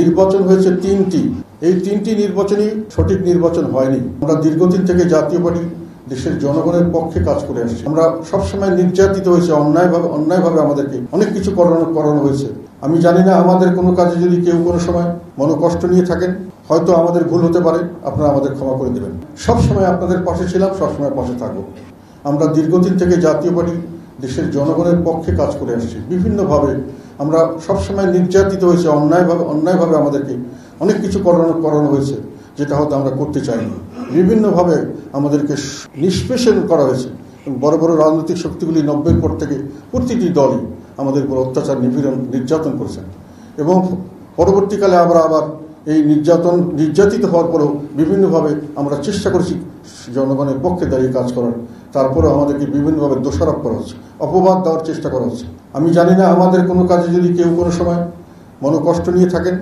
নির্বাচন হয়েছে তিনটি। এই তিনটি নির্বাচনই সঠিক নির্বাচন হয়নি। আমরা দীর্ঘদিন থেকে জাতীয় পার্টি দেশের জনগণের পক্ষে কাজ করে আসছি। আমরা সবসময় নির্যাতিত হয়েছে, অন্যায়ভাবে আমাদেরকে অনেক কিছু করানো হয়েছে। আমি জানি না আমাদের কোনো কাজে যদি কেউ কোনো সময় মনোকষ্ট নিয়ে থাকেন, হয়তো আমাদের ভুল হতে পারে, আপনারা আমাদের ক্ষমা করে দেবেন। সবসময় আপনাদের পাশে ছিলাম, সবসময় পাশে থাকবো। আমরা দীর্ঘদিন থেকে জাতীয় পার্টি দেশের জনগণের পক্ষে কাজ করে আসছি। বিভিন্নভাবে আমরা সবসময় নির্যাতিত হয়েছে, অন্যায়ভাবে আমাদেরকে অনেক কিছু করানো হয়েছে, যেটা হয়তো আমরা করতে চাইনি। বিভিন্নভাবে আমাদেরকে নিষ্পেষণ করা হয়েছে। বড় বড় রাজনৈতিক শক্তিগুলি 90-এর পর থেকে প্রতিটি দলই আমাদের উপর অত্যাচার, নির্যাতন করেছেন। এবং পরবর্তীকালে আমরা আবার এই নির্যাতিত হওয়ার পরেও বিভিন্নভাবে আমরা চেষ্টা করেছি জনগণের পক্ষে দাঁড়িয়ে কাজ করার। তারপরেও আমাদেরকে বিভিন্নভাবে দোষারোপ করা হচ্ছে, অপবাদ দেওয়ার চেষ্টা করা হচ্ছে। আমি জানি না আমাদের কোনো কাজে যদি কেউ কোনো সময় মনোকষ্ট নিয়ে থাকেন,